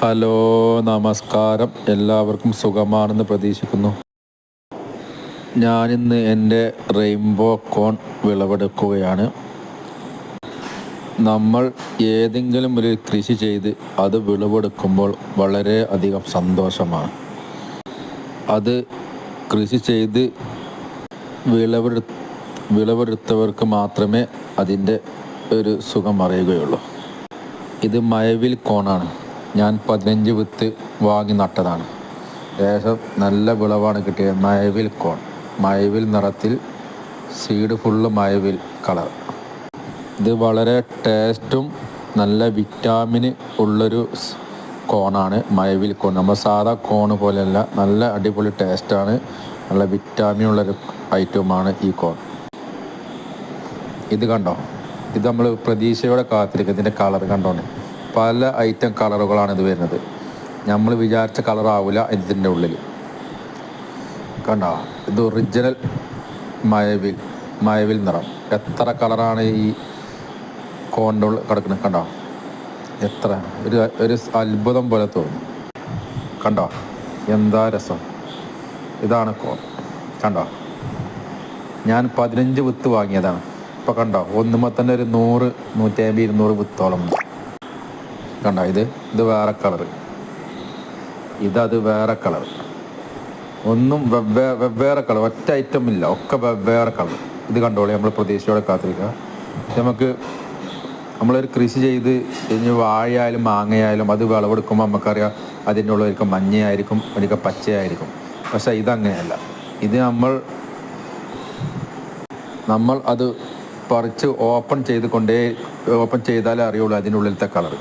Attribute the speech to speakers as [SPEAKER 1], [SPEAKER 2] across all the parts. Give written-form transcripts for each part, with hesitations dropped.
[SPEAKER 1] Hello, നമസ്കാരം. എല്ലാവർക്കും സുഖമാണെന്ന് പ്രതീക്ഷിക്കുന്നു. ഞാനിന്ന് എൻ്റെ റെയിൻബോ കോൺ വിളവെടുക്കുകയാണ്. നമ്മൾ ഏതെങ്കിലും ഒരു കൃഷി ചെയ്ത് അത് വിളവെടുക്കുമ്പോൾ വളരെ അധികം സന്തോഷമാണ്. അത് കൃഷി ചെയ്ത് വിളവെടുത്തവർക്ക് മാത്രമേ അതിൻ്റെ ഒരു സുഖം അറിയുകയുള്ളൂ. ഇത് മഴവിൽ കോണാണ്. ഞാൻ 15 വിത്ത് വാങ്ങി നട്ടതാണ്. ഏകദേശം നല്ല വിളവാണ് കിട്ടിയത്. മഴവിൽ കോൺ, മഴവിൽ നിറത്തിൽ, സീഡ് ഫുള്ള് മഴവിൽ കളർ. ഇത് വളരെ ടേസ്റ്റും നല്ല വിറ്റാമിൻ ഉള്ളൊരു കോണാണ് മഴവിൽ കോൺ. നമ്മൾ സാധാ കോണ് പോലെയല്ല, നല്ല അടിപൊളി ടേസ്റ്റാണ്. നല്ല വിറ്റാമിൻ ഉള്ളൊരു ഐറ്റമാണ് ഈ കോൺ. ഇത് കണ്ടോ, ഇത് നമ്മൾ പ്രതീക്ഷയോടെ കാത്തിരിക്കും. ഇതിൻ്റെ കളർ കണ്ടോണ്ട് പല ഐറ്റം കളറുകളാണ് ഇത് വരുന്നത്. നമ്മൾ വിചാരിച്ച കളറാവില്ല ഇതിൻ്റെ ഉള്ളിൽ. കണ്ടോ, ഇത് ഒറിജിനൽ മഴവിൽ നിറം. എത്ര കളറാണ് ഈ കോണിൻ്റെ ഉള്ളിൽ കിടക്കുന്നത്. കണ്ടോ, എത്ര ഒരു അത്ഭുതം പോലെ തോന്നും. കണ്ടോ, എന്താ രസം. ഇതാണ് കോൺ. കണ്ടോ, ഞാൻ 15 വിത്ത് വാങ്ങിയതാണ്. ഇപ്പോൾ കണ്ടോ, ഒന്നുമ്പോൾ തന്നെ ഒരു 100, 150, 200 വിത്തോളം ഉണ്ട്. കണ്ടോ, ഇത് വേറെ കളർ, അത് വേറെ കളർ. ഒന്നും വെവ്വേറെ കളർ, ഒറ്റ ഐറ്റം ഇല്ല, ഒക്കെ വെവ്വേറെ കളർ. ഇത് കണ്ടോളി, നമ്മൾ പ്രതീക്ഷയോടെ കാത്തിരിക്കുക. നമ്മളൊരു കൃഷി ചെയ്ത് ഇനി വാഴയായാലും മാങ്ങയായാലും അത് വിളവെടുക്കുമ്പോൾ നമുക്കറിയാം അതിൻ്റെ ഉള്ളിൽ മഞ്ഞയായിരിക്കും, ഒരിക്കൽ പച്ചയായിരിക്കും. പക്ഷേ ഇതങ്ങനെയല്ല. ഇത് നമ്മൾ അത് പറിച്ച് ഓപ്പൺ ചെയ്താലേ അറിയുള്ളൂ അതിൻ്റെ ഉള്ളിലത്തെ കളർ.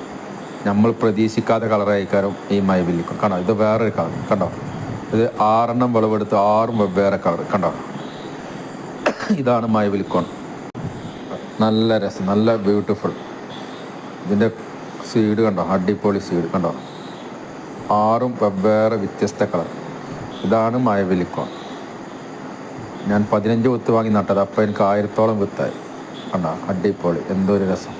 [SPEAKER 1] നമ്മൾ പ്രതീക്ഷിക്കാത്ത കളറായിരിക്കും ഈ മഴവില്ലിക്കോൺ. കണ്ടോ, ഇത് വേറൊരു കളർ. കണ്ടോ, ഇത് 6 വിളവെടുത്ത് 6 വെവ്വേറെ കളർ. കണ്ടോ, ഇതാണ് മഴവില്ലിക്കോൺ. നല്ല രസം, നല്ല ബ്യൂട്ടിഫുൾ. ഇതിൻ്റെ സീഡ് കണ്ടോ, അടിപൊളി സീഡ്. കണ്ടോ, 6 വെവ്വേറെ വ്യത്യസ്ത കളർ. ഇതാണ് മഴവില്ലിക്കോൺ. ഞാൻ 15 വിത്ത് വാങ്ങി നട്ടത്. അപ്പോൾ എനിക്ക് 1000-ഓളം വിത്തായി. കണ്ടോ, അടിപൊളി, എന്തൊരു രസം.